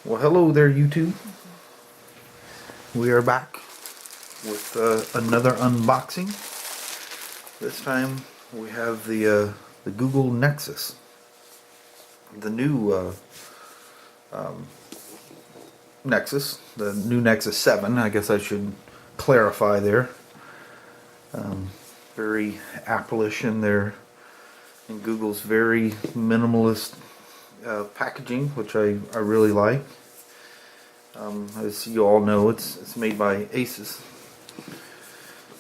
Well, hello there, YouTube. We are back with another unboxing. This time we have the Google Nexus, the new Nexus, the new Nexus 7. I guess I should clarify there. Very Apple-ish in there, in Google's very minimalist packaging, which I really like. As you all know, it's made by Asus.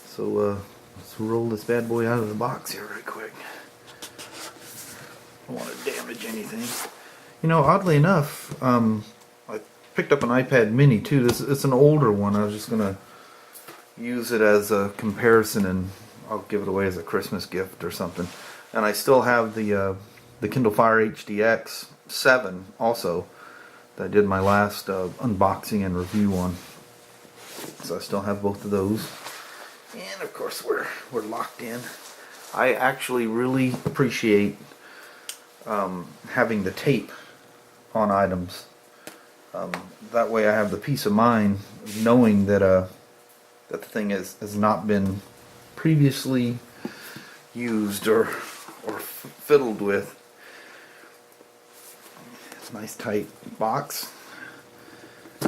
So let's roll this bad boy out of the box here right quick. Don't want to damage anything. You know, oddly enough, I picked up an iPad mini too. It's an older one. I was just gonna use it as a comparison, and I'll give it away as a Christmas gift or something. And I still have the Kindle Fire HDX 7 also, that I did my last unboxing and review on. So I still have both of those. And of course we're locked in. I actually really appreciate having the tape on items. That way I have the peace of mind of knowing that that the thing has not been previously used or fiddled with. It's a nice tight box,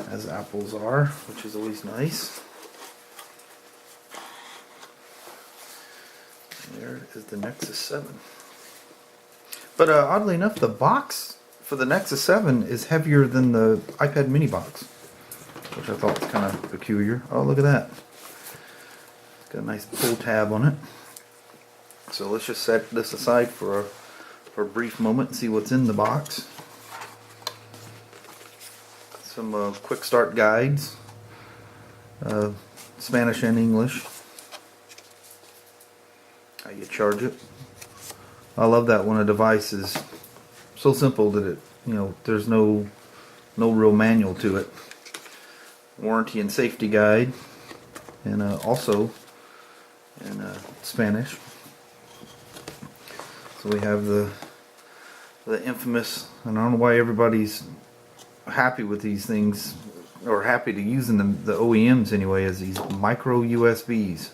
as Apple's are, which is always nice. There is the Nexus 7. But oddly enough, the box for the Nexus 7 is heavier than the iPad mini box, which I thought was kind of peculiar. Oh, look at that. It's got a nice pull tab on it. So let's just set this aside for a brief moment and see what's in the box. Some quick start guides, Spanish and English. How you charge it. I love that when a device is so simple that it, there's no real manual to it. Warranty and safety guide, and also in Spanish. So we have the infamous, and I don't know why everybody's happy with these things, or happy to using them, the OEMs anyway, as these micro USBs.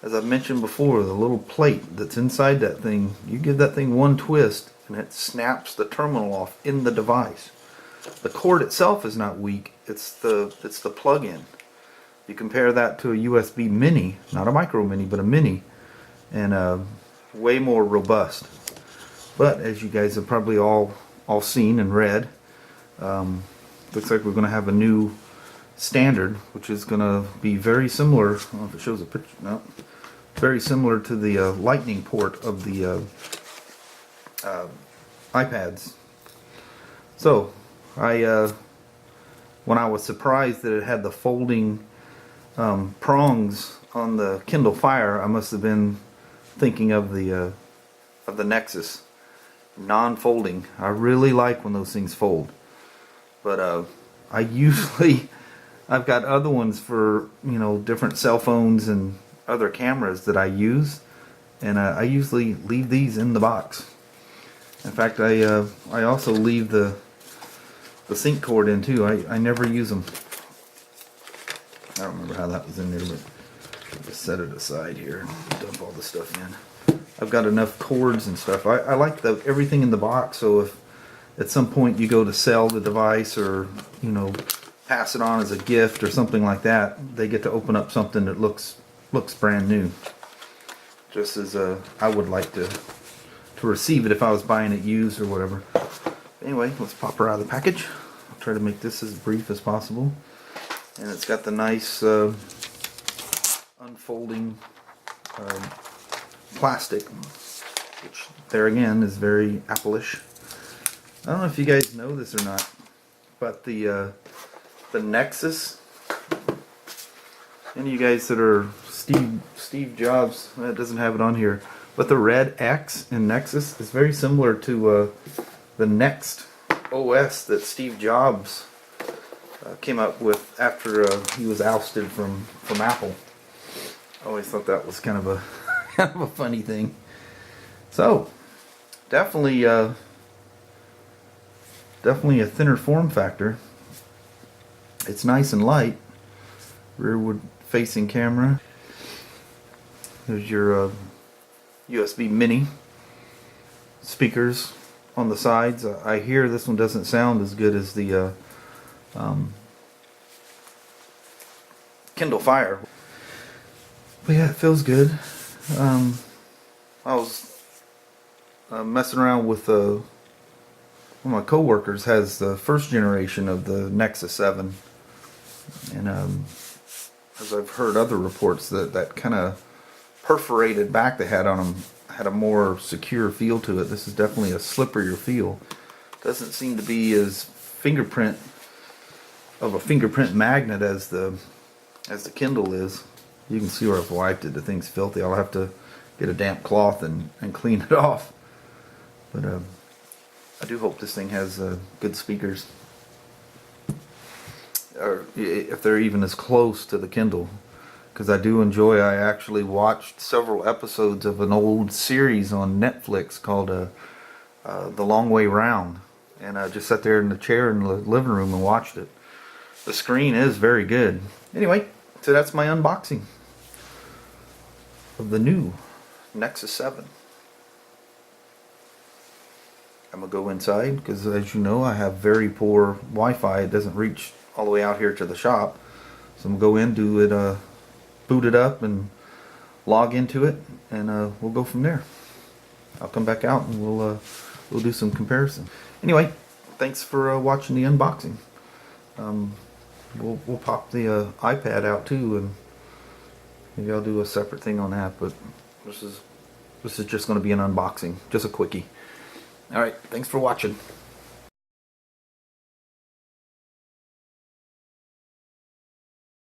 As I've mentioned before, the little plate that's inside that thing, you give that thing one twist and it snaps the terminal off in the device. The cord itself is not weak, it's the plug-in. You compare that to a USB mini, not a micro mini, but a mini, and way more robust. But as you guys have probably all seen and read, looks like we're going to have a new standard, which is going to be very similar. I don't know if it shows a picture. No, very similar to the Lightning port of the iPads. So when I was surprised that it had the folding prongs on the Kindle Fire, I must have been thinking of the Nexus non-folding. I really like when those things fold. But I've got other ones for different cell phones and other cameras that I use, and I usually leave these in the box. In fact, I also leave the sync cord in too. I never use them. I don't remember how that was in there, but I'll just set it aside here and dump all the stuff in. I've got enough cords and stuff. I like everything in the box, so if at some point you go to sell the device, or pass it on as a gift or something like that, they get to open up something that looks brand new. Just as I would like to receive it if I was buying it used or whatever. Anyway, let's pop her out of the package. I'll try to make this as brief as possible. And it's got the nice unfolding plastic, which there again is very Apple-ish. I don't know if you guys know this or not, but the Nexus, any of you guys that are Steve Jobs, it doesn't have it on here, but the red X in Nexus is very similar to the Next OS that Steve Jobs came up with after he was ousted from Apple. I always thought that was kind of a funny thing. So definitely definitely a thinner form factor. It's nice and light. Rearward facing camera. There's your USB mini speakers on the sides. I hear this one doesn't sound as good as the Kindle Fire. But yeah, it feels good. I was messing around with one of my coworkers has the first generation of the Nexus 7, and as I've heard other reports, that kind of perforated back they had on them had a more secure feel to it. This is definitely a slipperier feel. Doesn't seem to be as fingerprint magnet as the Kindle is. You can see where I've wiped it. The thing's filthy. I'll have to get a damp cloth and clean it off. But I do hope this thing has good speakers, or if they're even as close to the Kindle, because I do enjoy. I actually watched several episodes of an old series on Netflix called The Long Way Round, and I just sat there in the chair in the living room and watched it. The screen is very good. Anyway, so that's my unboxing of the new Nexus 7. I'm going to go inside because, as you know, I have very poor Wi-Fi. It doesn't reach all the way out here to the shop. So I'm going to go in, do it, boot it up and log into it, and we'll go from there. I'll come back out and we'll do some comparison. Anyway, thanks for watching the unboxing. We'll pop the iPad out too, and maybe I'll do a separate thing on that. But this is just going to be an unboxing, just a quickie. All right, thanks for watching.